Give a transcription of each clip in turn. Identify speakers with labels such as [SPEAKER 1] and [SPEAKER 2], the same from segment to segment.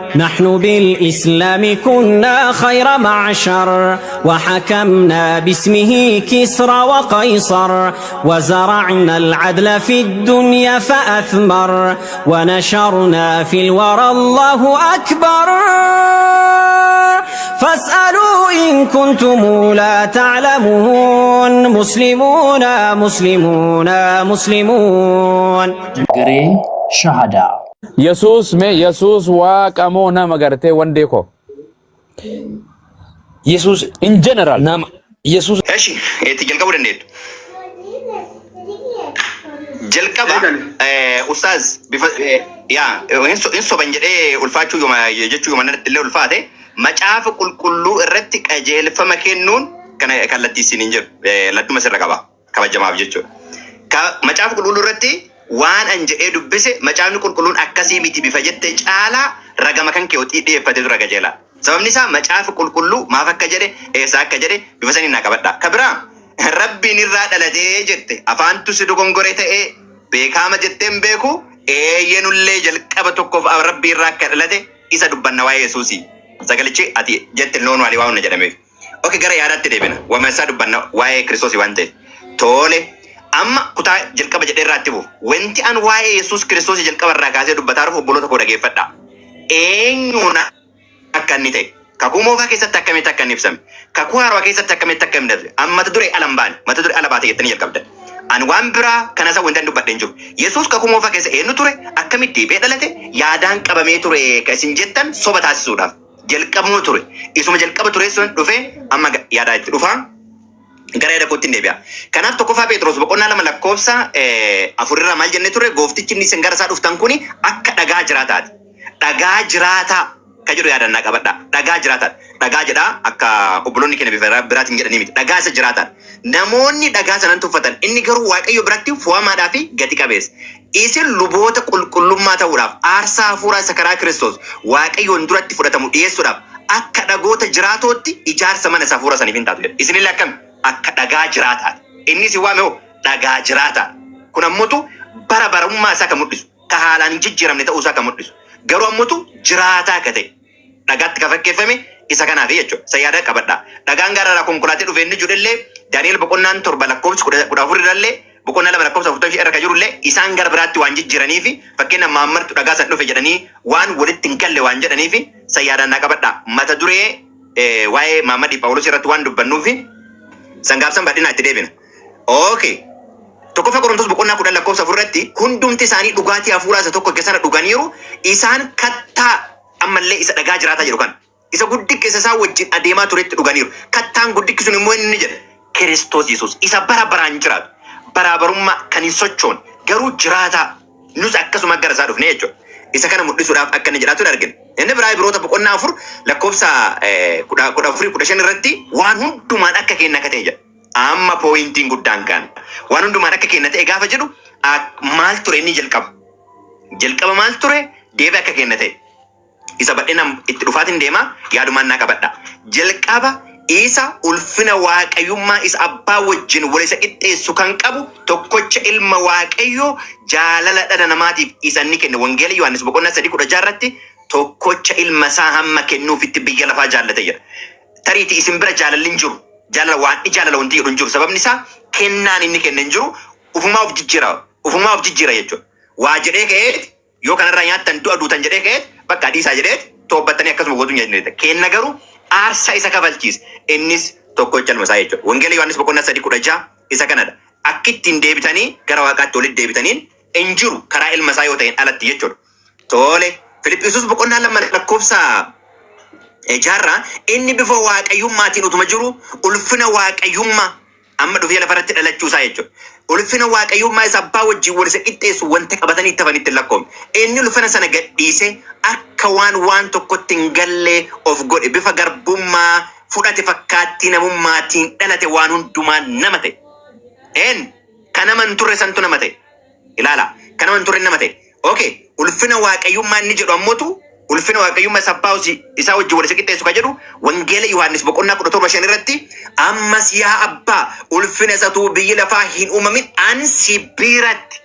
[SPEAKER 1] نحن بالإسلام كنا خير معشر وحكمنا باسمه كسرى وقيصر وزرعنا العدل في الدنيا فأثمر ونشرنا في الورى الله أكبر فاسألوا إن كنتم لا تعلمون مسلمون مسلمون مسلمون
[SPEAKER 2] جري شهادة
[SPEAKER 3] يسوس में يسوس वाकमो ना मगरते वन देखो
[SPEAKER 2] يسوس
[SPEAKER 3] in general
[SPEAKER 2] نعم يسوس
[SPEAKER 4] ايش تجلك ولا نيت جلك استاذ يا انسو بنجي الفاتو يوم يجتو يوم اللي الفاته ما شاف كل الرتك اجل فما كنون كان لدي سنينجر لدو مسر ركبا كما جماعه بجتو ما شاف كل الرتي waan anje dubbise macaafni qulqulluun akkasii miti bifa jette caalaa ragama kan keewtii dhiyeeffatetu raga jeela sababni isaa macaafi qulqulluu maaf akka jedhe eessa akka jedhe bifa sanii naa qabadha kabira rabbiin irraa dhalatee jette afaantu si dogongore ta'ee beekama jetteen beeku eeyyenullee jalqaba tokkoof rabbii irraa akka dhalate isa dubbanna waa'ee Yesuusii sagalichi ati jette noonu ali waa'unna jedhameef okay gara yaadaatti deebina wama isaa dubbanna waa'ee Kiristoosii waan ta'eef tole amma kutaa jalqaba jedhee irraatti bu'u wanti an waa'ee Yesuus Kiristoos jalqaba irraa kaasee dubbataa dhufu obboloota koo dhageeffadha eenyuun akka inni ta'e kakuu moofaa keessatti akkamitti akka inni ibsame kakuu haaraa keessatti akkamitti akka inni ibsame amma mata duree alam baane mata duree ala baate jettanii jalqabdan an waan biraa kana isa wanti an dubbadheen jiru Yesuus kakuu moofaa keessa eenyu ture akkamitti deebi'ee dhalate yaadaan qabamee ture ka isin jettan soba taasisuudhaaf jalqabuma ture isuma jalqaba ture sun dhufee amma yaadaa itti dhufaa gara yaada kootti deebi'a. Kanaaf tokkoffaa Phexros boqonnaa 2 lakkoofsa 4 irraa maal jennee ture gooftichi inni isin gara isaa dhuftan kuni akka dhagaa jiraataati. Dhagaa jiraataa ka jedhu yaadannaa qabadha. Dhagaa jiraataadha. Dhagaa jedhaa akka obboloonni keenya bifa biraatiin jedhanii miti. Dhagaa isa jiraataadha. Namoonni dhagaa sanan tuffatan inni garuu Waaqayyo biratti fo'amaadhaa fi gati qabeessa. Isin luboota qulqullummaa ta'uudhaaf aarsaa hafuuraa isa karaa Kiristoos Waaqayyoon duratti fudhatamu dhiyeessuudhaaf akka dhagoota jiraatootti ijaarsa mana isa hafuura saniif hin taatu jedha. Isinillee akkam akka dhagaa jiraataadha. Inni si waame dhagaa jiraataadha. Kun ammoo bara barummaa isaa kan mul'isu ka haalaan hin jijjiiramne ta'uu isaa kan mul'isu garuu ammoo jiraataa akka ta'e dhagaatti ka fakkeeffame isa kanaaf jechuudha. Isa yaada qabadha. Dhagaan gaaraadhaa konkolaatee dhufee inni jirullee Daani'el boqonnaan 7 lakkoofsa 14 irrallee boqonnaa 2 lakkoofsa 45 irra ka jirullee isaan gara biraatti waan jijjiiranii fi fakkeenya maammartu dhagaa san dhufe jedhanii waan walitti hin galle waan jedhanii fi isa yaadannaa qabadha. Mata duree waa'ee Maammadii Phaawulos irratti waan dubbannuufi sangaabsan badina itti deebina. Okay. Tokkoffaa Qorontos boqonnaa 10 lakkoofsa 4 irratti hundumti isaanii dhugaatii hafuuraa isa tokko keessaa dhuganiiru isaan kattaa ammallee isa dhagaa jiraataa jedhu kan isa guddicha isaa wajjin adeemaa turetti dhuganiiru. Kattaan guddichi sun immoo inni jedha Kiristoos Yesuus isa bara baraan jiraatu baraabarummaa kan hin sochoon garuu jiraataa nus akkasuma gara isaa dhufne jechuudha. Isa kana mul'isuudhaaf akka inni jiraatu argina. Inni biraa Ibroota boqonnaa 4 lakkoofsa 14-15 irratti waan hundumaan akka kenna akka ta'e jedha. Amma pooyintiin guddaan kan waan hundumaan akka kenna ta'e gaafa jedhu maal ture inni jalqaba. Jalqaba maal ture deebii akka kenna ta'e. Isa badhina itti dhufaatiin deemaa yaadumaan naa qabadha. Jalqaba isa ulfina waaqayyummaa isa abbaa wajjin wal isa qixxeessu kan qabu tokkocha ilma waaqayyoo jaalala dhala namaatiif isa inni kenne wangeela Yohaannis boqonnaa 3:16 irratti tokkocha ilma isaa hamma kennuufitti biyya lafaa jaallate jedha. Tariitii isin bira jaalalli hin jiru. Jaalala wanti jedhu hin jiru. Sababni isaa kennaan inni kenne hin jiru. Ufumaa of jijjiira jechuudha. Waa jedhee ka'eeti yoo kanarraa nyaattan du'a duutan jedhee ka'eeti bakka adiisaa jedheeti toobbattanii akkasuma gootu jedhanii kenna garuu aarsaa isa kafalchiisa. Innis tokkocha ilma isaa jechuudha. Wangeela Yohaannis boqonnaa 3:16 isa kanadha. Akka ittiin deebitanii gara waaqaatti walitti deebitaniin hin jiru karaa ilma isaa yoo ta'een alatti jechuudha. Tole Filiphisius boqonnaa 2 lakkoofsa 6 inni bifa waaqayyummaatiin utuma jiru ulfina waaqayyummaa amma dhufee lafarratti dhalachuu isaa jechuudha. Ulfina waaqayyummaa isa abbaa wajjin wal isa qixxeessu wanta qabatanii itti hafanitti lakkoofne. Inni ulfina sana gadhiisee akka waan tokkotti hin gallee of godhe bifa garbummaa fudhate fakkaattii namummaatiin dhalate waan hundumaan nama ta'e. Kan naman turre santu nama ta'e. Ilaala kan naman turre nama ta'e. Okay ulfina waaqayyummaa inni jedhu ammoo ulfina waaqayyummaa isa abbaa isaa wajjin wal isa qixxeessu ka jedhu wangeela Yohaannis boqonnaa 17 irratti ammas yaa abbaa ulfina isatu biyyi lafaa hin uumamin an si biratti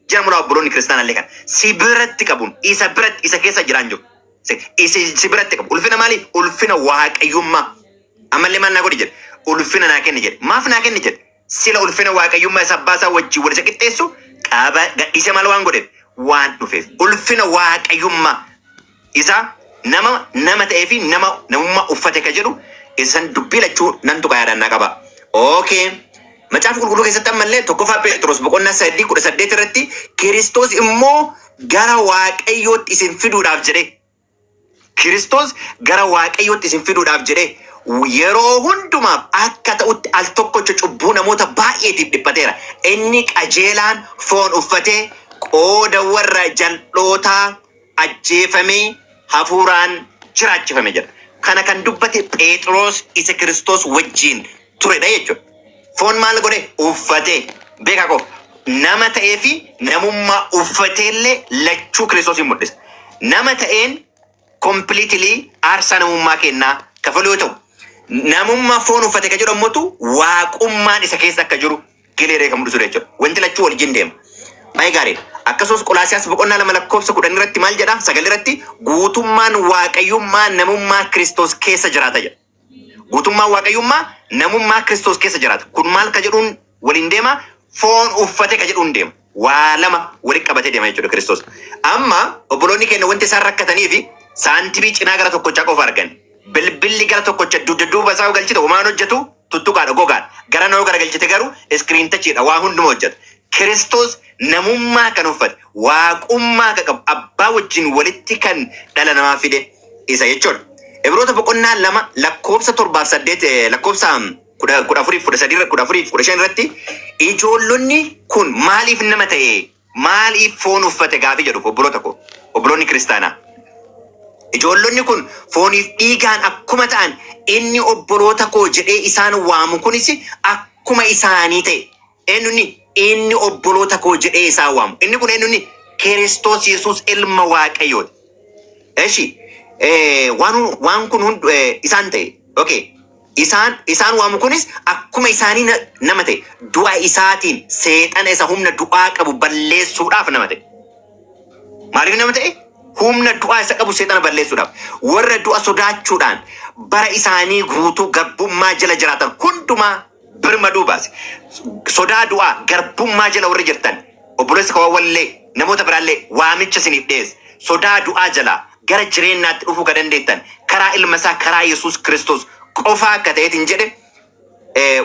[SPEAKER 4] jedhamu obboloonni kiristaanallee kan si biratti qabuun isa biratti isa keessa jiraan jiru si biratti qabu. Ulfina maali? Ulfina waaqayyummaa. Ammallee maal naa godhi jedhe? Ulfina naa kenni jedhe. Maaf naa kenni jedhe? Sila ulfina waaqayyummaa isa abbaasaa wajjin wal isa qixxeessu qaba gadhiise maal waan godheef? Waan dhufeef. Ulfina waaqayyummaa isa nama ta'ee fi namummaa uffate ka jedhu isan dubbii lachuu nan tuqaa yaadannaa qaba. Okay. Macaafa qulqulluu keessatti ammallee tokkoffaa Phexros boqonnaa 3:18 irratti Kiristoos immoo gara waaqayyootti isin fiduudhaaf jedhe. Kiristoos gara waaqayyootti isin fiduudhaaf jedhe yeroo hundumaaf akka ta'utti al tokkocha cubbuu namoota baay'eetiif dhiphateera. Inni qajeelaan foon uffatee qooda warra jal'ootaa ajjeefamee hafuuraan jiraachifame jedha. Kana kan dubbate Phexros isa Kiristoos wajjin turedha jechuudha. Foon maal godhe? Uffatee. Beekaa koo nama ta'ee fi namummaa uffateellee lachuu Kiristoos hin mul'isa. Nama ta'een completely aarsaa namummaa kennaa kafalu yoo ta'u, namummaa foon uffate ka jedhu ammoo waaqummaan isa keessa akka jiru gileeree kan mul'isu jechuudha. Wanti lachuu waliin deema. Baay'ee gaarii. Akkasumas Qolaasiyaas boqonnaa 2:10 irratti maal jedha? 9 irratti guutummaan waaqayyummaa namummaa Kiristoos keessa jiraata jedha. Guutummaan waaqayyummaa namummaa Kiristoos keessa jiraata. Kun maal ka jedhuun waliin deema? Foon uffate ka jedhuun deema. Waa lama walitti qabatee deema jechuudha Kiristoos. Amma obboloonni keenya wanti isaan rakkatanii fi saantibii cinaa gara tokkochaa qofa argan. Bilbilli gara tokkocha duuba isaa galchite homaan hojjetu tuttuqaadha gogaadha. Gara noo gara galchite garuu iskiriin tachiidha waa hunduma hojjeta. Kiristoos namummaa kan uffate waaqummaa kan qabu abbaa wajjin walitti kan dhala namaa fide isa jechuudha. Ibroota boqonnaa 2 lakkoofsa 7-8 lakkoofsa 14-13 irratti ijoollonni kun maaliif nama ta'e maaliif foon uffate gaafii jedhu obboloota koo obboloonni kiristaanaa. Ijoollonni kun fooniif dhiigaan akkuma ta'an inni obboloota koo jedhee isaan waamu kunis akkuma isaanii ta'e. Inni obboloota koo jedhee isaan waamu. Inni kun eenyuuni? Kiristoos Yesuus ilma waaqayyooti. Eshi waan kun isaan ta'e. Okay. Isaan waamu kunis akkuma isaanii nama ta'e. Du'a isaatiin seexana isa humna du'aa qabu balleessuudhaaf nama ta'e. Maaliif nama ta'e? Humna du'aa isa qabu seexana balleessuudhaaf. Warra du'a sodaachuudhaan bara isaanii guutuu garbummaa jala jiraatan hundumaa birmaduu baase. Sodaa du'aa garbummaa jala warri jirtan obboleessa kawwallee namoota biraallee waamicha isiniif dhiyeesse. Sodaa du'aa jala gara jireenyaatti dhufuu ka dandeettan karaa ilma isaa karaa Yesuus Kiristoos qofaa akka ta'eetiin jedhe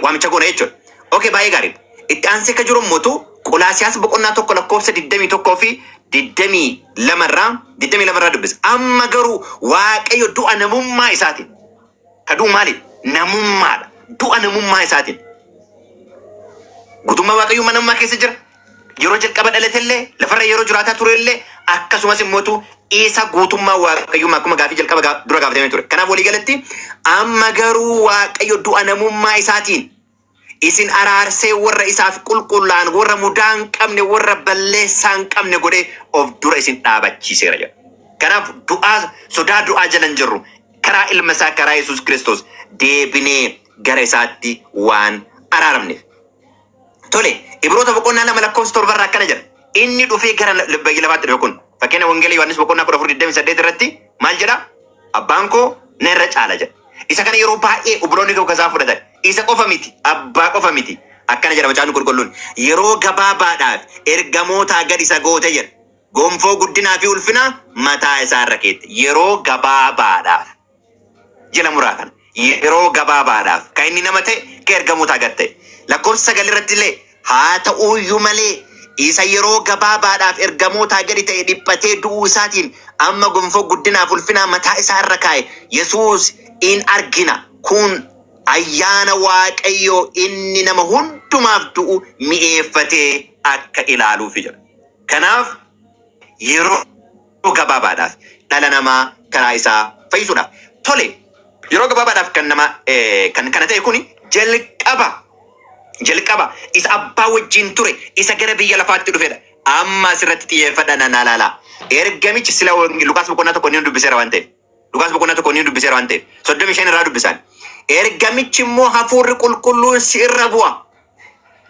[SPEAKER 4] waamicha goona jechuudha. Okay, baay'ee gaarii. Itti aansee ka jiru mootu Qolaasiyaas boqonnaa 1 lakkoofsa 21 fi 22 irraa dubbisa. Amma garuu Waaqayyo du'a namummaa isaatiin. Ka du'u maali? Namummaadha. Du'a namummaa isaatiin. Guutummaa waaqayyummaa namummaa keessa jira. Yeroo jalqaba dhalatellee lafarra yeroo jiraataa turellee akkasumas immoo isa guutummaa waaqayyummaa akkuma gaafii jalqaba dura gaafatamee ture. Kanaaf walii galatti amma garuu Waaqayyo du'a namummaa isaatiin isin araarsee warra isaaf qulqullaan warra mudaa hin qabne warra balleessaa hin qabne godhee of dura isin dhaabachiiseera jedha. Kanaaf sodaa du'aa jala hin jirru karaa ilma isaa karaa Yesuus Kiristoos deebinee gara isaatti waan araaramneef. Tole, Ibroota boqonnaa 2 lakkoofsa 7 irraa akkana jedha. Inni dhufee gara biyya lafaatti dhufe kun fakkeenya wangeela Yohaannis boqonnaa 14:28 irratti maal jedha? Abbaan koo na irra caala jedha. Isa kana yeroo baay'ee obboloonni koo kasaa fudhatan. Isa qofa miti, abbaa qofa miti. Akkana jedha macaafni qulqulluun. Yeroo gabaabaadhaaf ergamoota gad isa goote jedha. Gonfoo guddinaa fi ulfinaa mataa isaa irra keette. Yeroo gabaabaadhaaf. Jila muraa kana. Yeroo gabaabaadhaaf. Kan inni nama ta'e kan ergamoota gad ta'e. Lakkoofsa 9 irratti illee haa ta'uuyyuu malee isa yeroo gabaabaadhaaf ergamoota gadi ta'e dhiphatee du'uu isaatiin amma gonfoo guddinaaf ulfinaa mataa isaa irra kaa'e Yesuus in argina. Kun ayyaana Waaqayyoo inni nama hundumaaf du'u mi'eeffatee akka ilaaluuf jira. Kanaaf yeroo gabaabaadhaaf dhala namaa karaa isaa fayyisuudhaaf. Tole, yeroo gabaabaadhaaf kan kana ta'e kuni jalqaba isa abbaa wajjin ture isa gara biyya lafaatti dhufedha. Amma asirratti xiyyeeffadha na laala. Ergamichi sila Lukaas boqonnaa 1 dubbiseera waan ta'eef. Lukaas boqonnaa 1 dubbiseera waan ta'eef. 35 irraa dubbisan. Ergamichi immoo hafuurri qulqulluun si irra bu'a.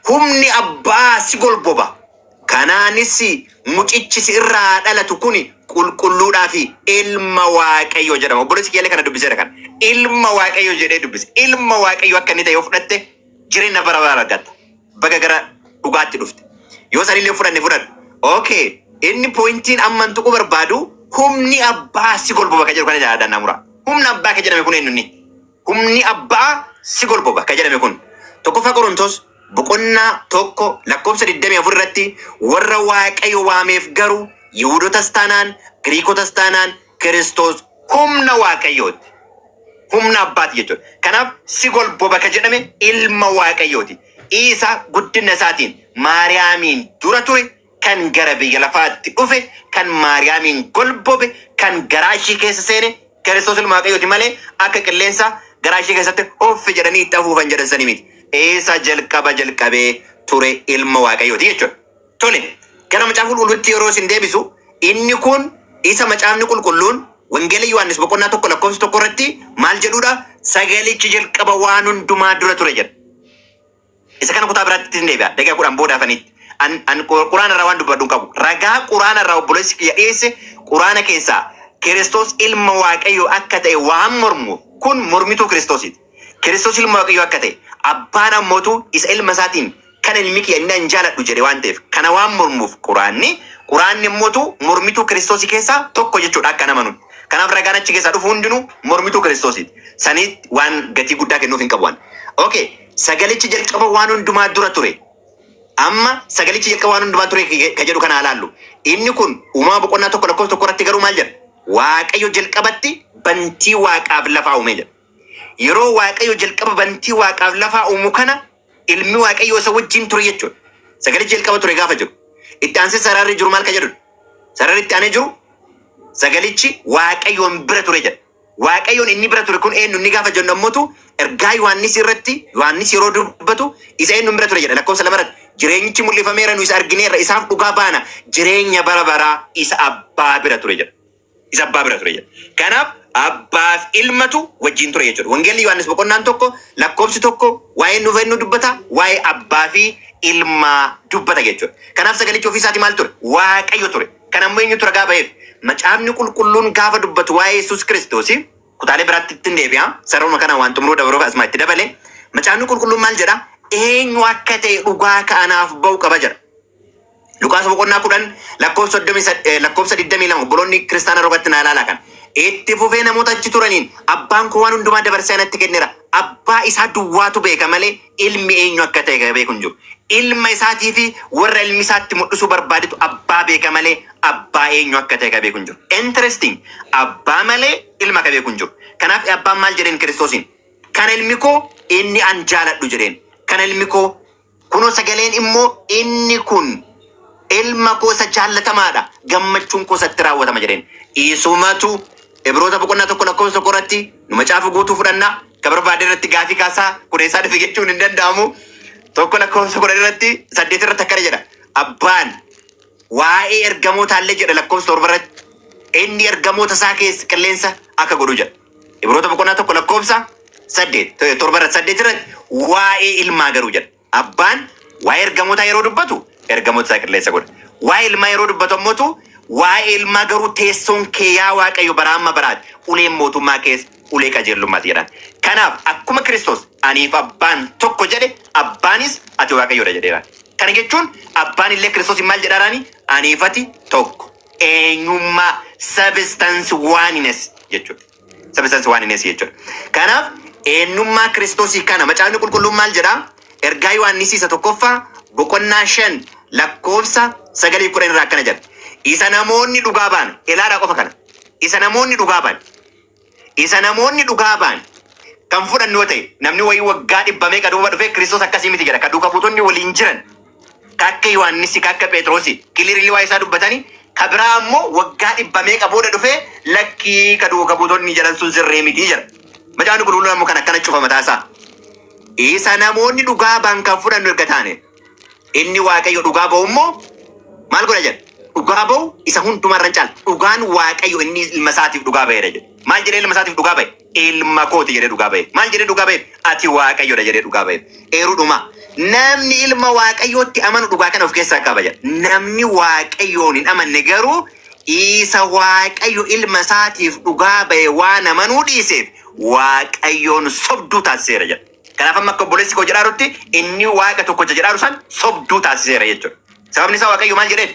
[SPEAKER 4] Humni abbaa si golboba. Kanaanis mucichi si irraa dhalatu kuni qulqulluudhaa fi ilma waaqayyoo jedhama. Obboleessi keellee kana dubbiseera kan ilma waaqayyoo jedhee dubbise. Ilma waaqayyoo akka inni ta'e yoo fudhatte jireenya bara bara argatta. Baga gara dhugaatti dhufte. Yoo sanillee fudhanne. Okay, inni pointiin amman tuquu barbaadu humni abbaa si golboba ka jedhu kana yaadannaa mura. Humna abbaa ka jedhame kun eenyunni? Humni abbaa si golboba ka jedhame kun. Tokkoffaa Qorontos boqonnaa 1 lakkoofsa 24 irratti warra waaqayyo waameef garuu Yihuudotas taanaan Giriikotas taanaan Kiristoos humna waaqayyooti. Humna abbaati jechuudha. Kanaaf si golboba ka jedhame ilma waaqayyooti. Isa guddina isaatiin Maariyaamiin dura ture kan gara biyya lafaatti dhufe kan Maariyaamiin golbobe kan garaa ishee keessa seene Kiristoos ilma waaqayyooti malee akka qilleensa garaa ishee keessatti offi jedhanii itti afuufan jedhan sanii miti. Isa jalqabee ture ilma waaqayyooti jechuudha. Tole gara macaafa qulqulluutti yeroo isin deebisu inni kun isa macaafni qulqulluun wangeela Yohaannis boqonnaa 1 lakkoofsa 1 irratti maal jedhudha? Sagalichi jalqaba waan hundumaa dura ture jedha. Isa kana kutaa biraatti hin deebi'a. Daqiiqaa 10 boodaafanitti. An quraana irraa waan dubbadhu qabu. Ragaa quraana irraa obboleessi kiyya dhiyeesse quraana keessaa Kiristoos ilma waaqayyoo akka ta'e waan mormuuf kun mormituu Kiristoosiiti. Kiristoos ilma waaqayyoo akka ta'e abbaan ammootu isa ilma isaatiin kan ilmi kiyya inni an jaaladhu jedhe waan ta'eef kana waan mormuuf quraanni ammootu mormituu Kiristoosii keessaa tokko jechuudha akka namanu. Kanaaf ragaan achi keessaa dhufu hundinuu mormituu Kiristoosiiti. Saniitti waan gatii guddaa kennuuf hin qabu waan. Okay, sagalichi jalqaba waan hundumaa dura ture. Amma sagalichi jalqaba waan hundumaa ture ka jedhu kana ilaallu. Inni kun uumaa boqonnaa 1 lakkoofsa 1 irratti garuu maal jedha? Waaqayyo jalqabatti bantii waaqaaf lafaa uume jedha. Yeroo waaqayyo jalqaba bantii waaqaaf lafaa uumu kana ilmi waaqayyo isa wajjin ture jechuudha. Sagalichi jalqaba ture gaafa jiru. Itti aansee sararri jiru maal ka jedhu? Sararri itti aanee jiru sagalichi waaqayyoon bira ture jedha. Waaqayyoon inni bira ture kun eenyu inni gaafa jennu ammoo ergaa Yohaannis irratti Yohaannis yeroo dubbatu isa eenyu bira ture jedha. Lakkoofsa 2 irratti jireenyichi mul'ifameera nu isa argineerra isaaf dhugaa baana jireenya bara baraa isa abbaa bira ture jedha. Isa abbaa bira ture jedha. Kanaaf abbaaf ilmatu wajjin ture jechuudha. Wangeelli Yohaannis boqonnaan 1 lakkoofsi 1 waa'ee nuuf eenyu dubbata? Waa'ee abbaa fi ilmaa dubbata jechuudha. Kanaaf sagalichi ofii isaatii maal ture? Waaqayyo ture. Kan ammoo eenyu ture gaafa eef macaafni qulqulluun gaafa dubbatu waa'ee Yesuus Kiristoos kutaalee biraatti ittiin deebi'a. Sararuma kana waan xumuruu dabaluuf asuma itti dabale. Macaafni qulqulluun maal jedha? Eenyu akka ta'e dhugaa ka'anaaf ba'u qaba jedha. Luqaas boqonnaa 10 lakkoofsa 22 obboloonni kiristaana rogatti naa ilaalaa kan. Itti fufee namoota achi turaniin abbaan koo waan hundumaa dabarsee anatti kenneera. Abbaa isaa duwwaatu beeka malee ilmi eenyu akka ta'e beeku hin jiru. Ilma isaatii fi warra ilmi isaatti mul'isuu barbaadetu abbaa beeka malee abbaa eenyu akka ta'e beeku hin jiru. Interesting. Abbaa malee ilma ka beeku hin jiru. Kanaaf abbaan maal jedheen Kiristoosiin? Kan ilmi koo inni an jaaladhu jedheen. Kan ilmi koo kunoo sagaleen immoo inni kun ilma koo isa jaallatamaadha. Gammachuun koo isatti raawwatama jedheen. Isumatu Ibroota boqonnaa 1 lakkoofsa 1 irratti nu macaafa guutuu fudhannaa ka barbaade irratti gaafii kaasaa kuneessaa dhufe jechuun hin danda'amu. 1 lakkoofsa 10 irratti 8 irratti akkana jedha. Abbaan waa'ee ergamoota illee jedha lakkoofsa 7 irratti inni ergamoota isaa keessa qilleensa akka godhu jedha. Ibroota boqonnaa 1 lakkoofsa 7 irratti waa'ee ilmaa garuu jedha. Abbaan waa'ee ergamoota yeroo dubbatu ergamoota isaa qilleensa godha. Waa'ee ilmaa yeroo dubbatu ammoo waa'ee ilmaa garuu teessoon kee yaa waaqayyo bara amma baraati uleen mootummaa keessa ulee qajeelummaati jedhan. Kanaaf akkuma Kiristoos aniif abbaan tokko jedhe abbaanis ati waaqayyoodha jedheera. Kana jechuun abbaan illee Kiristoos maal jedhaaraani? Aniifati tokko. Eenyummaa substance oneness jechuudha. Substance oneness jechuudha. Kanaaf eenyummaa Kiristoosii kana macaafni qulqulluun maal jedhaa? Ergaa Yohaannis isa 1ffaa boqonnaa 5 lakkoofsa 9-10 irraa akkana jedha. Isa namoonni dhugaa ba'an ilaala qofa kana. Isa namoonni dhugaa ba'an kan fudhannu yoo ta'e namni wayii waggaa 100 qaduuba dhufee Kiristoos akkasii miti jedha. Ka duuka buutonni waliin jiran kakka Yohaannis kakka Phexrosi kiliirii waa isaa dubbatanii ka biraa ammoo waggaa 100 qabooda dhufee lakkii ka duuka buutonni jedhan sun sirree miti jedha. Macaafni qulqulluun ammoo kan akkana cufa mataasaa. Isa namoonni dhugaa ba'an kan fudhannu erga taane inni waaqayyo dhugaa ba'u immoo maal godha jedha? Dhugaa ba'u isa hundumarra caala. Dhugaan waaqayyo inni ilma isaatiif dhugaa ba'eera jedhe. Maal jedhee ilma isaatiif dhugaa ba'e? Ilma kooti jedhee dhugaa ba'e. Maal jedhee dhugaa ba'e? Ati waaqayyoodha jedhee dhugaa ba'e. Eeruudhuma namni ilma waaqayyootti amanu dhugaa kana of keessaa qaba jedha. Namni waaqayyoon hin amanne garuu isa waaqayyo ilma isaatiif dhugaa ba'e waan amanuu dhiiseef waaqayyoon sobduu taasiseera jedha. Kanaaf amma akka obboleessi koo jedhaarutti inni waaqa tokkocha jedhaaru san sobduu taasiseera jechuudha. Sababni isaa waaqayyo maal jedheen?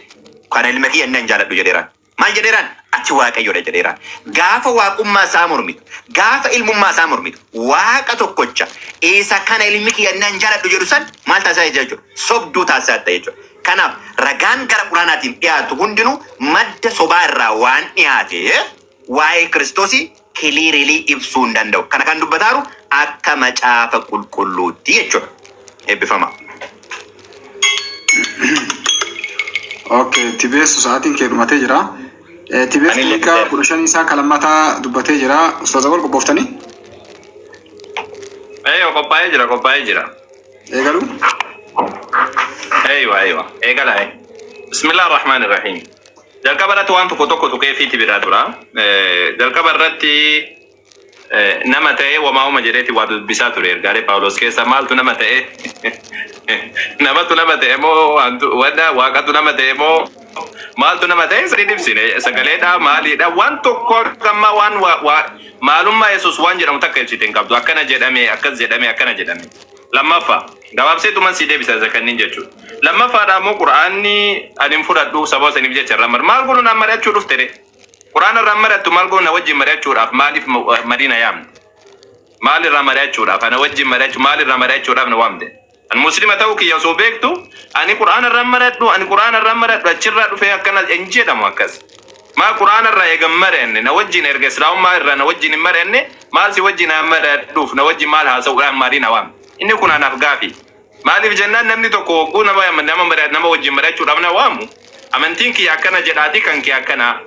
[SPEAKER 4] Kana ilma kiyya inni jaaladhu jedheeraan. Maal jedheeraan? Achi waaqayyoodha jedheeraan. Gaafa waaqummaa isaa mormitu, gaafa ilmummaa isaa mormitu, waaqa tokkocha isa kana ilmi kiyya inni jaaladhu jedhu san maal taasisaa jechuudha? Sobduu taasisaa jechuudha. Kanaaf ragaan gara quraanaatiin dhiyaatu hundinuu madda sobaa irraa waan dhiyaateef waa'ee Kiristoosii kiliirilii ibsuu hin danda'u. Kana kan dubbataaru akka macaafa qulqulluutti jechuudha. Eebbifama.
[SPEAKER 5] Okay, TBS sa'aatiin kee dhumatee jira. TBS hiika 15 isaa kalammataa dubbatee jira. Ustaaza wal qophooftanii?
[SPEAKER 6] Qophaa'ee jira.
[SPEAKER 5] Eegalu?
[SPEAKER 6] Eeywa. Eegala. Bismillah ar-Rahman ar-Rahim. Jalqaba irratti waan tokko tuqee fiiti biraa dura. Jalqaba irratti nama ta'ee wamaa'uma jedheeti waa dubbisaa ture ergaalee Paawulos keessa maaltu nama ta'e namatu nama ta'e moo waaqatu nama ta'e moo maaltu nama ta'e sirrii ibsine sagaleedha maaliidha waan tokko amma waan maalummaa Yesuus waan jedhamu takka ibsite hin qabdu akkana jedhame akkas jedhame akkana jedhame. Lammaffaa gabaabseetuman si deebisa zakannin jechuudha. Lammaffaadha immoo Qur'aanni ani fudhadhu saba saniif jecha irraa maal godhu nama mari'achuu dhufte Qur'aan irraa mari'attu maal godhu na wajjin mari'achuudhaaf maaliif Madiina yaamne? Maal irraa mari'achuudhaaf ana wajjin mari'achu maal irraa mari'achuudhaaf na waamte? An muslima ta'uu kiyya osoo beektu ani Qur'aan irraa mari'adhu achirraa dhufee akkana hin jedhamu akkas. Maa Qur'aan irraa eegan mari'anne na wajjin erga Islaamummaa irraa na wajjin hin mari'anne maal si wajjin mari'adhuuf na wajjin maal haasa'uudhaan Madiina waamne? Inni kun anaaf gaafii. Maaliif jennaan namni tokko hogguu nama wajjin mari'achuudhaaf na waamu? Amantiin kiyya akkana jedhaati kan kee akkana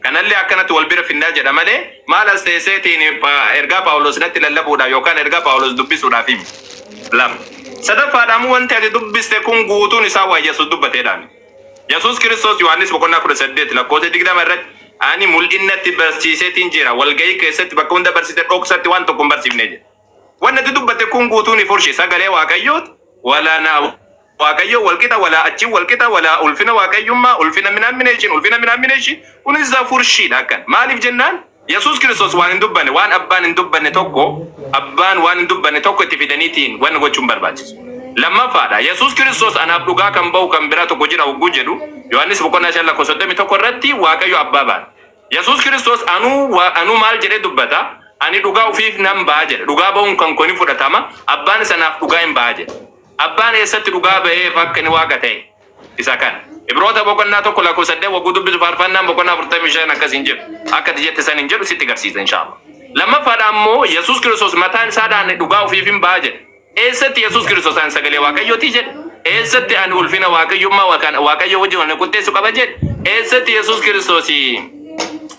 [SPEAKER 6] kanallee akkanatti wal bira finnaa jedha malee maal as teesseetiin ergaa Paawulos natti lallabuudhaaf yookaan ergaa Paawulos dubbisuudhaaf himi. Lama. Sadaffaadhaamu wanti ati dubbiste kun guutuun isaa waa Yesuus dubbateedhaan. Yesuus Kiristoos Yohaannis 18 lakkoofsa 20 irratti ani mul'innatti barsiiseetiin jira walgahii keessatti bakka hunda barsiise dhoksatti waan tokko hin barsiifne jedha. Wanti ati dubbatte kun guutuun ifurshi sagalee Waaqayyooti wala naa Waaqayyo walqixa wala achi walqixa wala ulfina waaqayyummaa ulfina minammineeshin kunis furshiidha akkan maaliif jennaan Yesuus Kiristoos waan hin dubbanne waan abbaan hin dubbanne tokko itti fidaniitiin waan gochuun barbaachisu. Lammaffaadha Yesuus Kiristoos anaaf dhugaa kan bahu kan biraa tokko jira hogguu jedhu Yohaannis 5:31 irratti Waaqayyo abbaa ba'a. Yesuus Kiristoos anuu maal jedhee dubbata? Ani dhugaa ufiif nan ba'a jedhe. Dhugaa ba'uun kan koni fudhatama abbaan sanaaf dhugaa hin ba'a jedhe. Abbaan eessatti dhugaa ba'ee fakka ni waaqa ta'e isa kan Ibroota boqonnaa tokko lakkoofsa 8 wagguu dubbisu faarfannaan boqonnaa 45 akkas hin jedhu akka jette san hin jedhu sitti garsiisa inshallah. Lammaffadha ammoo Yesuus Kiristoos mataan isaadhaan dhugaa ufiif hin ba'a jedhe. Eessatti Yesuus Kiristoos an sagalee Waaqayyooti jedhe. Eessatti an ulfina waaqayyummaa Waaqayyo wajjin wal qixxeessu qaba jedhe. Eessatti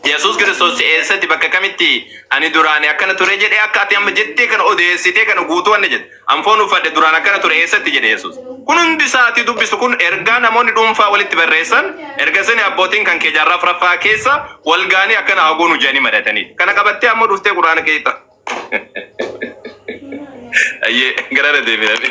[SPEAKER 6] Yesuus Kiristoos eessatti bakka kamitti ani duraanii akkana ture jedhee akka ati amma jettee kana odeessitee kana guutuu wanne jedhe. Anfoon uffadhe duraan akkana ture eessatti jedhe Yesuus. Kun hundi isaati dubbisu kun ergaa namoonni dhuunfaa walitti barreessan ergasanii abbootiin kan kee jaarraa furaffaa keessa wal gaanii akkana haguunu jedhanii madatanii. Kana qabattee ammoo dhuftee Quraana keessa. Ayyee gara deebi'ame.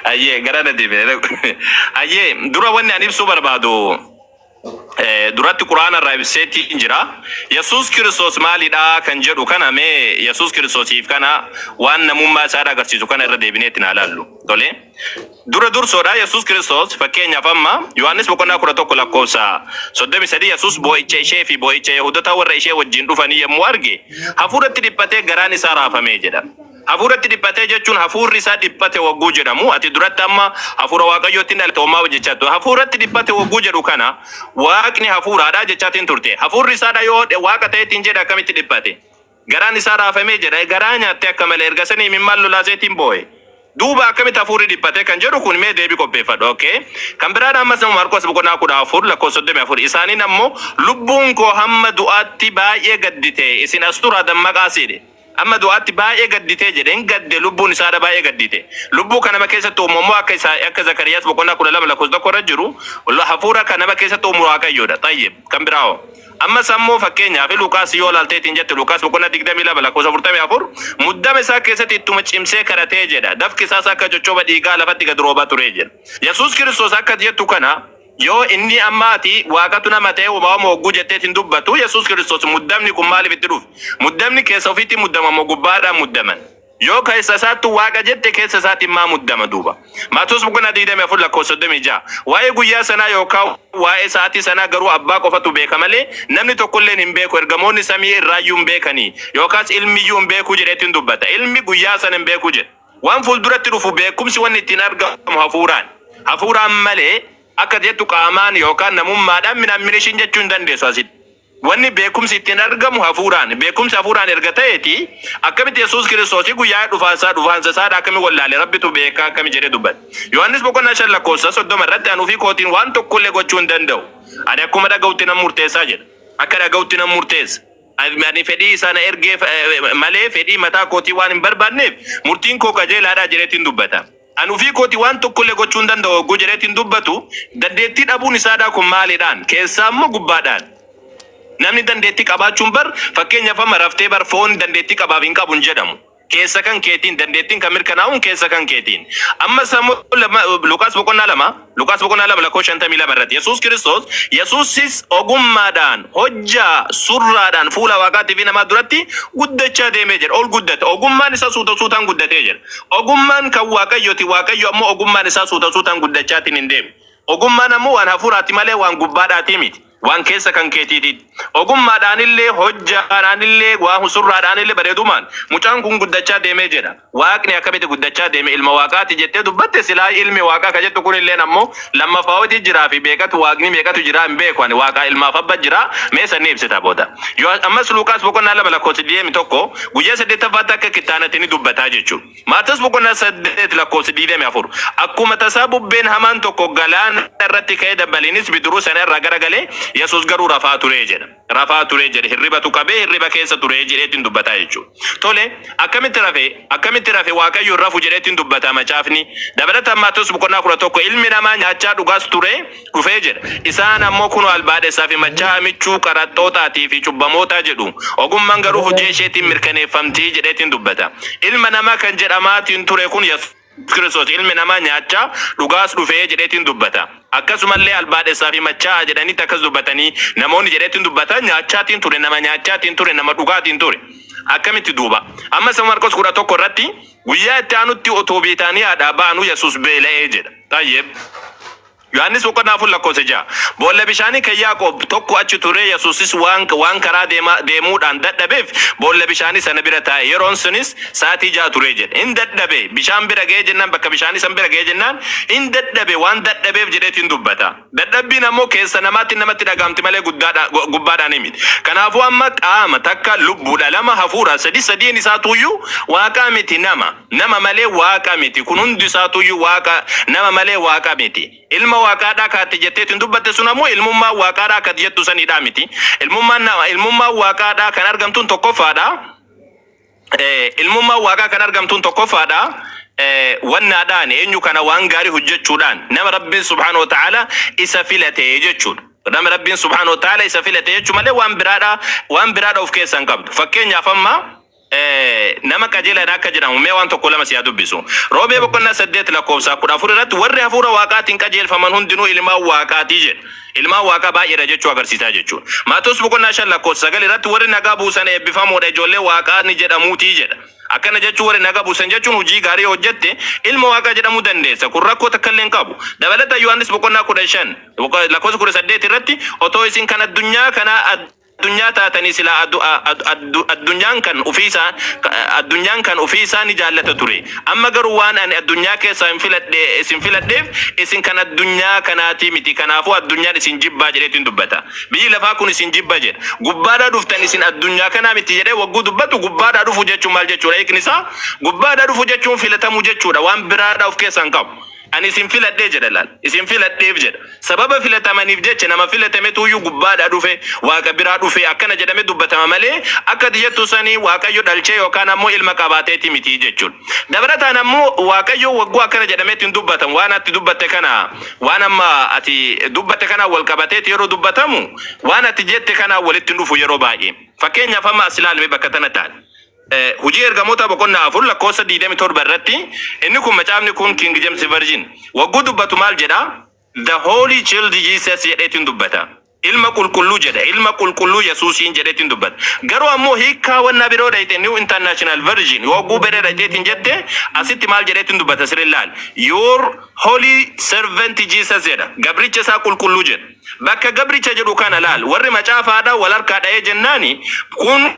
[SPEAKER 6] Ayyee gara deebi'ame. Ayyee dura wanni ani ibsuu barbaadu duratti Quraana irraa ibseetiin jira. Yesuus Kiristoos maalidha kan jedhu kana mee Yesuus Kiristoosiif kana waan namummaa isaa agarsiisu kana irra deebineetti na ilaallu. Tole. Dursoodha Yesuus Kiristoos fakkeenyaaf amma Yohaannis 11 lakkoofsa 33 Yesuus boo'icha ishee fi boo'icha Yihuudoota warra ishee wajjin dhufanii yommuu arge hafuuratti dhiphatee garaan isaa raafamee jedha. Hafuuratti dhiphatee jechuun hafuurri isaa dhiphate wagguu jedhamu ati duratti amma hafuura Waaqayyootiin dhalte homaa jechaa hafuuratti dhiphate wagguu jedhu kana Waaqni hafuuraadha jechaatiin turte. Hafuurri isaadha yoo Waaqa ta'eetiin jedha akkamitti dhiphate. Garaan isaa raafamee jedha garaa nyaattee akka malee ergasanii mimmaan lolaaseetiin boo'e. Duuba akkamitti hafuurri dhiphate kan jedhu kun mee deebii qopheeffadhu okay. Kan biraadha ammas nama Maarqos 14 lakkoofsa 34 isaaniin ammoo lubbuun koo hamma du'aatti baay'ee gaddite isin as turaa dammaqaa siidhe. amma du'aatti baay'ee gadditee jedheen gadde lubbuun isaa baay'ee gaddite lubbuu kana nama keessatti uumamu akka Zakariyaas boqonnaa 12 lakkoofsa tokko irra jiru hafuura kana nama keessatti uumu Waaqayyoodha. Tayyib kan biraawo amma sammoo fakkeenyaaf Luqaas yoo laalteetiin jette Luqaas boqonnaa 22 lakkoofsa 44 muddama isaa keessatti ittuma cimsee kadhatee jedha dafki isaas akka coccooba dhiigaa lafatti gad roobaa ture jedha. Yesuus Kiristoos akka jettu kana yoo inni ammaati waaqatu nama ta'e uumamu hogguu jetteetiin dubbatu Yesuus Kiristoos muddamni kun maaliif itti dhufe? Muddamni keessa ofiitti muddamamoo gubbaadhaan muddaman. Yoo keessa isaatti waaqa jette keessa isaatti maa muddama duuba. Maatiyos boqonnaa 24 lakkoofsa 36 waa'ee guyyaa sanaa yookaan waa'ee sa'aatii sanaa garuu abbaa qofatu beeka malee namni tokkolleen hin beeku ergamoonni samii irraayyuu hin beekanii yookaas ilmiyyuu hin beeku jedheetiin dubbata. Ilmi guyyaa sana hin beeku jedhe. Waan fuulduratti dhufu beekumsi wanni ittiin argamu hafuuraan. Hafuuraan malee akka jettu qaamaan yookaan namummaadhaan minamminishin jechuu hin dandeessu asitti. Wanni beekumsi ittiin argamu hafuuraan. Beekumsi hafuuraan erga ta'eeti akkamitti Yesuus Kiristoos guyyaa dhufaansa isaadha akkami wallaale rabbitu beeka akkami jedhee dubbata. Yohaannis boqonnaa 5 lakkoofsa 30 irratti anuu fi kootiin waan tokkollee gochuu hin danda'u. Ani akkuma dhaga'utti nan murteessaa jedha. Akka dhaga'utti nan murteessa. Ani fedhii sana ergee malee fedhii mataa kootii waan hin barbaanneef murtiin koo qajeelaadha jedheetiin dubbata. Anuu fi kootii waan tokkollee gochuu hin danda'u hogguu jedheetiin dubbatu dandeettii dhabuun isaadha kun maalidhaan keessaa immoo gubbaadhaan. Namni dandeettii qabaachuun bar fakkeenyaaf amma raftee bar foon dandeettii qabaaf hin qabu hin jedhamu. Keessa kan keetiin dandeettiin kan mirkanaa'uun keessa kan keetiin. Amma sammuu Luqaas boqonnaa 2 lakkoofsa 52 irratti Yesuus Kiristoos Yesuusis ogummaadhaan hojjaa surraadhaan fuula waaqaatii fi namaa duratti guddachaa deemee jira. Ol guddate ogummaan isaa suutaan guddatee jira. Ogummaan kan Waaqayyooti Waaqayyo ammoo ogummaan isaa suutaan guddachaatiin hin deemu. Ogummaan ammoo waan hafuuraati malee waan gubbaadhaati miti. Waan keessa kan keetiiti. Ogummaadhaanillee hojjaadhaanillee waan surraadhaanillee bareedumaan mucaan kun guddachaa deemee jedha. Waaqni akkamitti guddachaa deeme ilma waaqaati jettee dubbatte silaa ilmi waaqaa ka jettu kunillee ammoo lammaffaawwati jiraa fi beekatu waaqni beekatu jiraa hin beeku ani waaqaa ilmaaf abba jiraa mee sanni ibsita booda. Yoo ammas Luqaas boqonnaa 2 lakkoofsa 21 guyyaa 8ffaatti akka kitaanatti dubbataa jechuudha. Maatiyos boqonnaa 8 lakkoofsa 24 akkuma tasaa bubbeen hamaan tokko galaana irratti ka'ee dabbaliinis bidiruu sana irraa garagalee Yesuus garuu rafaa ture jedha. Rafaa ture jedhe hirribatu qabee hirriba keessa ture jedheetiin dubbataa jechuudha. Tole akkamitti rafe Waaqayyo rafu jedheetiin dubbata macaafni. Dabalataan Maatiyos boqonnaa 11 ilmi namaa nyaachaa dhugaas ture dhufee jedha. Isaan ammoo kun albaadessaa fi machaa michuu qaraxxootaatii fi cubbamootaa jedhu. Ogummaan garuu hojii isheetiin mirkaneeffamtii jedheetiin dubbata. Ilma namaa kan jedhamaatiin ture kun Yesuus Kiristoos ilmi namaa nyaachaa dhugaas dhufee jedheetiin dubbata. Akkasumallee albaadessaa fi machaa jedhanitti akkas dubbatanii namoonni jedheetiin dubbata nyaachaatiin ture nama nyaachaatiin ture nama dhugaatiin ture. Akkamitti duuba amma Marqos 11 irratti guyyaa itti aanutti otoo Biitaaniyaadhaa baanu Yesuus beela'ee jedha. Tayyib Yohaannis boqonnaa 4 lakkoofsa 6 boolla bishaanii kan Yaaqoob tokko achi ture Yesuusis waan karaa deemuudhaan dadhabeef boolla bishaanii sana bira taa'e yeroon sunis sa'aatii 6 ture jedhe. In dadhabe bishaan bira ga'ee jennaan bakka bishaanii san bira ga'ee jennaan in dadhabe waan dadhabeef jedheetiin dubbata. Dadhabbiin ammoo keessa namatti dhagaamti malee gubbaadhaan miti. Kanaafuu amma qaama takka lubbuudha lama hafuura sadiin isaa tuyyuu waaqa miti nama malee waaqa miti kun hundi isaa tuyyuu waaqa nama malee waaqa miti. Ilma waaqaadhaa kaatti jetteetiin dubbatte sun ammoo ilmummaa waaqaadhaa kaatti jettu sanidhaa miti. Ilmummaa waaqaadhaa kan argamtuun tokkoffaadha. Ilmummaa waaqaa kan argamtuun tokkoffaadha. Wannaadhaan eenyu kana waan gaarii hojjechuudhaan nama Rabbiin subhaanahu wa ta'ala isa filate jechuudha. Nama Rabbiin subhaanahu wa ta'ala isa filate jechuu malee waan biraadha of keessaa hin qabdu. Fakkeenyaaf amma nama qajeeladha akka jedhamu mee waan tokko lama siyaa dubbisu. Roobee boqonnaa 8 lakkoofsa 14 irratti warri hafuura waaqaatiin qajeelfaman hundinuu ilmaan waaqaatii jedha. Ilmaan waaqaa baay'eedha jechuu agarsiisaa jechuudha. Maatiyos boqonnaa 5 lakkoofsa 9 irratti warri nagaa buusan eebbifamoodha ijoollee waaqaa ni jedhamuutii jedha. Akkana jechuun warri nagaa buusan jechuun hojii gaarii hojjette ilma waaqaa jedhamuu dandeessa. Kun rakkoo takka illee hin qabu. Dabalataan Yohaannis boqonnaa 15 lakkoofsa 18 irratti otoo isin kan addunyaa kana addunyaa taatanii sila addunyaan kan ofiisaa ni jaallata ture. Amma garuu waan ani addunyaa keessaa isin filadheef isin kan addunyaa kanaati miti. Kanaafuu addunyaan isin jibbaa jedheetiin dubbata. Biyyi lafaa kun isin jibba jedha. Gubbaadhaa dhuftan isin addunyaa kanaa miti jedhee wagguu dubbatu gubbaadhaa dhufu jechuun maal jechuudha? Hiikni isaa gubbaadhaa dhufu jechuun filatamuu jechuudha. Waan biraadhaa of keessaa hin qabu. ani isin filadhee jedha laal isin filadheef jedha sababa filatamaniif jecha nama filatame tuyyuu gubbaadhaa dhufe waaqa biraa dhufe akkana jedhame dubbatama malee akka jettu sanii waaqayyo dhalchee yookaan ammoo ilma qabaateeti miti jechuudha. Dabalataan ammoo waaqayyo wagguu akkana jedhameetti hin dubbatamu waan ati dubbatte kana waan amma ati dubbatte kana wal qabateeti yeroo dubbatamu waan ati jette kana walitti dhufu yeroo baay'ee. Fakkeenyaaf amma as ilaalame bakka tana taal. Hujii ergamoota boqonnaa afur lakkoofsa 27 irratti inni kun macaafni kun King James Version wagguu dubbatu maal jedha the holy child Jesus jedheetiin dubbata ilma qulqulluu jedha ilma qulqulluu Yesuusiin jedheetiin dubbata garuu ammoo hiikaa wanna biroo dhayte New International Version wagguu bere dhayteetiin jette asitti maal jedheetiin dubbata sirrilaal your holy servant Jesus jedha gabricha isaa qulqulluu jedha bakka gabricha jedhu kana laal warri macaafaadha wal harkaa dha'ee jennaani kun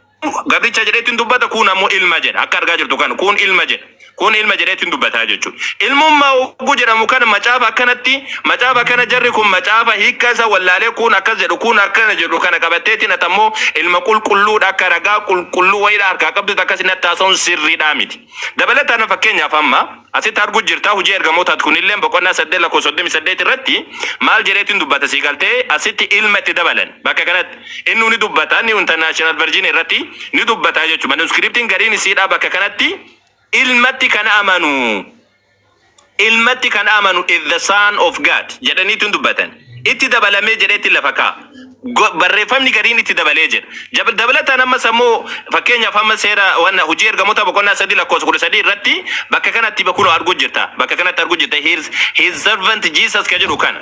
[SPEAKER 6] gabricha jedheetiin dubbata kun ammoo ilma jedha akka argaa jirtu kana kun ilma jedha kun ilma jedheetiin dubbataa jechuudha. Ilmummaa ugu jedhamu kana macaafa akkanatti macaafa kana jarri kun macaafa hiikkaa isa wallaalee kun akkas jedhu kun akkana jedhu kana qabatteetiin atammoo ilma qulqulluudha akka ragaa qulqulluu wayiidha harkaa qabdu akkasiin taasisuun sirriidhaa miti. Dabalataan fakkeenyaaf amma asitti arguu jirta hojii ergamootaat kunillee boqonnaa 8:38 irratti maal jedheetiin dubbata sii galtee asitti ilma itti dabalan bakka kanatti inni ni dubbata New International Version irratti ni dubbata jechuudha. Manuskriptiin gariin isiidha bakka kanatti ilmatti kan amanu is the son of God jedhaniitu dubbatan itti dabalamee jedheetti lafa kaa barreeffamni gariin itti dabalee jedha dabalataan ammas ammoo fakkeenyaaf amma seera wanna hojii ergamoota boqonnaa 3:13 irratti bakka kanatti bakkuun arguu jirta bakka kanatti arguu jirta his servant Jesus ka jedhu kana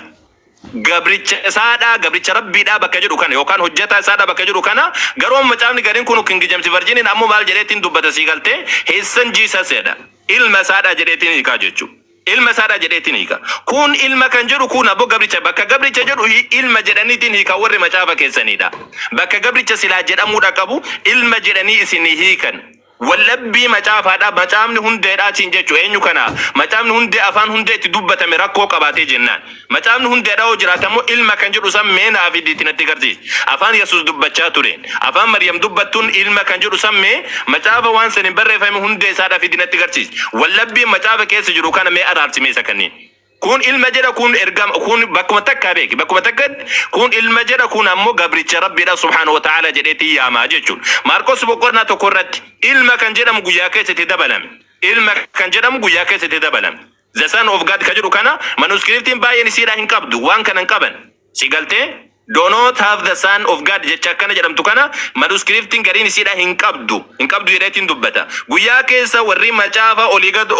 [SPEAKER 6] gabricha isaadha gabricha rabbiidha bakka jedhu kana yookaan hojjeta isaadha bakka jedhu kana garuu macaafni gariin kun King James Version ammoo maal jedheetiin dubbata sii galtee his son Jesus jedha ilma isaadha jedheetiin hiikaa jechuudha. Ilma isaadha jedheetiin hiika kun ilma kan jedhu kun abbo gabricha bakka gabricha jedhu ilma jedhaniitiin hiika warri macaafa keessaniidha bakka gabricha silaa jedhamuudha qabu ilma jedhanii isin hiikan wallabbii macaafaadha macaafni hundeedha siin jechu eenyu kana macaafni hundee afaan hundee itti dubbatame rakkoo qabaatee jennaan macaafni hundeedha hoo jiraatamoo ilma kan jedhu san meenaa fi diitinatti garsiis afaan Yesuus dubbachaa ture afaan Maryam dubbattuun ilma kan jedhu san mee macaafa waan sanin barreeffame hundee isaadha fi diinatti garsiis wallabbii macaafa keessa jiru kana mee araarsimee isa kanneen kun ilma jedha kun ergama kun bakkuma takka beeki bakkuma takka kun ilma jedha kun ammoo gabricha rabbiidha subhanahu wa ta'ala jedheetii yaamaa jechuudha. Maarkos boqonnaa 1 irratti ilma kan jedhamu guyyaa keessatti dabalame ilma kan jedhamu guyyaa keessatti dabalame the son of God ka jedhu kana manuskriptiin baay'een isiidha hin qabdu waan kana hin qaban si galtee do not have the son of God jecha akkana jedhamtu kana manuskriptiin gariin isiidha hin qabdu jedheetiin dubbata guyyaa keessa warri macaafa olii gad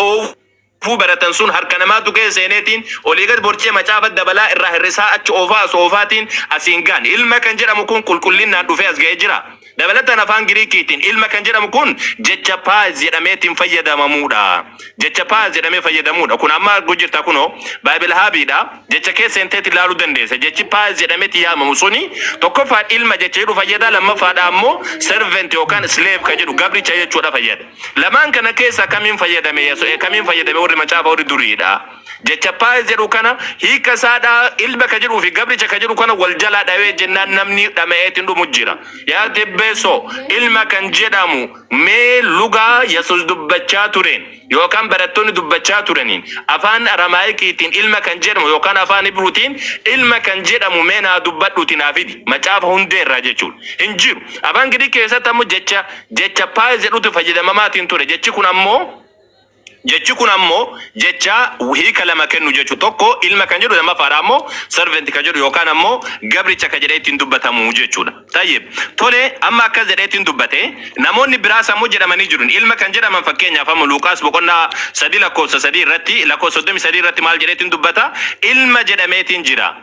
[SPEAKER 6] fu baratan sun harka namaatu keesseeneetiin olii gad borchee macaafa dabalaa irraa hirrisaa achi oofaatiin asiin gaan ilma kan jedhamu kun qulqullinnaan dhufee as ga'ee jira. Dabalataan afaan Giriikiitiin ilma kan jedhamu kun jecha paaz jedhameetiin fayyadamamuudha. Jecha paaz jedhamee fayyadamuudha. Kun amma arguu jirta kunoo Baabil Haabiidha. Jecha keesseenteetti ilaaluu dandeessa. Jechi paaz jedhameetti yaamamu suni tokkoffaa ilma jecha jedhu fayyada lammaffaadha ammoo servant yookaan slave kan jedhu gabricha jechuudha fayyada. Lamaan kana keessa kamiin fayyadame warri macaafa warri duriidha. Jecha paaz jedhu kana hiika isaadha ilma ka jedhuu fi gabricha ka jedhu kana wal jalaa dhawee jennaan namni dhama'eetiin dhumu jira. Yaa beso ilma kan jedhamu mee lugaa Yesuus dubbachaa tureen yookaan barattoonni dubbachaa turaniin afaan Aramaayikiitiin ilma kan jedhamu yookaan afaan Ibruutiin ilma kan jedhamu mee naa dubbadhuutiin haafidi macaafa hundeerraa jechuudha hin jiru afaan Giriik keessatti ammoo jecha paaz jedhutu fayyadamamaatiin ture jechi kun ammoo jecha hiika lama kennu jechu tokko ilma kan jedhu lammaffaa ammoo servant kan jedhu yookaan ammoo gabricha kan jedheetiin dubbatamu jechuudha. Tayyib tole amma akka jedheetiin dubbate namoonni biraas ammoo jedhamanii jiru ilma kan jedhaman fakkeenyaaf ammoo Luuqaas boqonnaa 3:3 irratti 33 irratti maal jedheetiin dubbata ilma jedhameetiin jira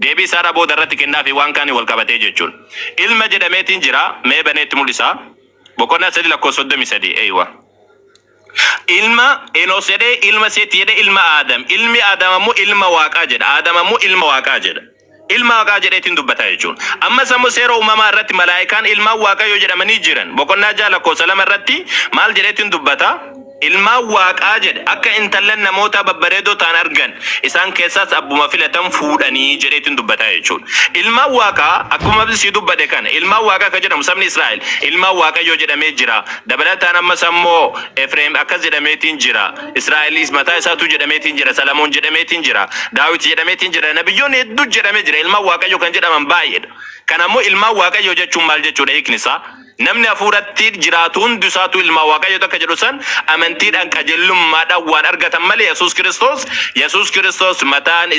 [SPEAKER 6] deebii isaadha booda irratti kennaa fi waan kaanii wal qabatee jechuudha. Ilma jedhameetiin jira mee baneetti mul'isa boqonnaa 3:33 eeywa. Ilma enosede ilma seeti jedhe ilma Adam ilmi Adam ammoo ilma Waaqaa jedha Adam ammoo ilma Waaqaa jedheetiin dubbata jechuun amma sammoo seera uumamaa irratti malaayikaan ilma Waaqayyoo jedhamanii jiran boqonnaa 6:2 irratti maal jedheetiin dubbata ilma waaqaa jedhe akka intallan namoota babbareedoo ta'an argan isaan keessaas abbuma filatan fuudhanii jedheetiin dubbataa jechuudha. Ilma waaqaa akkuma si dubbate kana ilma waaqaa ka jedhamu sabni Israa'el ilma waaqayyoo jedhamee jira. Dabalataan ammas ammoo Efreem akkas jedhameetiin jira. Israa'elis mataa isaatu jedhameetiin jira. Salamoon jedhameetiin jira. Daawit jedhameetiin jira. Nabiyyoonni hedduu jedhamee jira. Ilma waaqayyoo kan jedhaman baay'eedha. Kanammoo ilma waaqayyoo jechuun maal jechuudha hiiknisaa? Namni hafuuratti jiraatu hundi isaatu ilma waaqayyoo akka jedhu san amantiidhaan qajeelummaadhaan waan argatan malee Yesuus Kiristoos mataan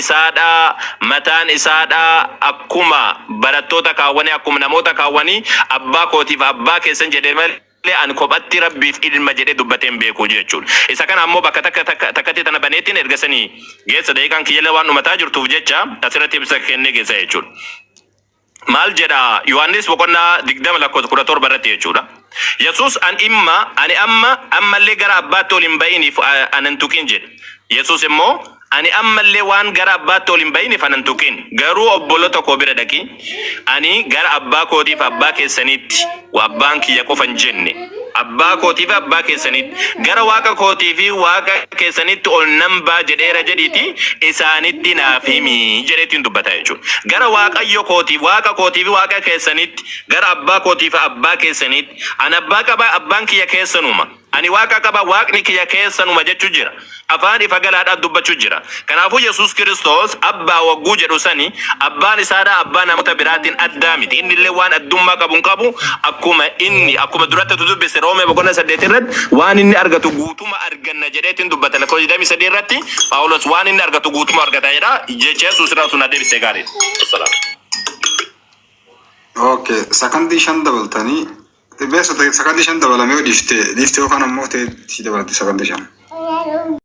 [SPEAKER 6] isaadha akkuma barattoota kaawwanii akkuma namoota kaawwanii abbaa kootiif abbaa keessan jedhee malee an kophatti rabbiif ilma jedhee dubbateen beeku jechuudha. Isa kana ammoo bakka takkatti tana baneetiin ergasanii geessa daqiiqaan kiyyala waan dhumataa jirtuuf jecha asirratti ibsa kennee geessa jechuudha. Maal jedha Yohaannis boqonnaa 20:17 irratti jechuudha. Yesuus ani ammallee gara abbaatti ol hin ba'iniif anan tuqin jedhe. Yesuus immoo ani ammallee waan gara abbaatti ol hin ba'iniif anan tuqin garuu obboloota koo bira dhaqi ani gara abbaa kootiif abbaa keessanitti abbaan kiyya qofa hin jenne abbaa kootiif abbaa keessanitti gara waaqa kootii fi waaqa keessanitti ol nan baa jedheera jedhiiti isaanitti naaf himi jedheetiin dubbata jechuudha. Gara waaqayyo kootii fi waaqa keessanitti gara abbaa kootii fi abbaa keessanitti an abbaa qaba abbaan kiyya keessanuma ani waaqa qaba waaqni kiyya keessanuma jechuu jira. Afaan ifa galaadhaan dubbachuu jira. Kanaafuu Yesuus Kiristoos abbaa wagguu jedhu sani abbaan isaadha abbaa namoota biraatiin addaa miti. Inni illee waan addummaa qabu hin qabu akkuma duratti dubbise Roomee boqonnaa 8 irratti waan inni argatu guutuma arganna jedheetiin dubbata. Lakkoofsa 23 irratti Phaawulos waan inni argatu guutuma argata jedha. Jecha Yesuus irraa sun deebisee gaariidha. Assalaam.
[SPEAKER 5] Okay, sakandii 5 dabaltanii beesota sakandii 5 dabalamee dhiiftee yookaan ammoo ta'e dabalatti sakandii 5.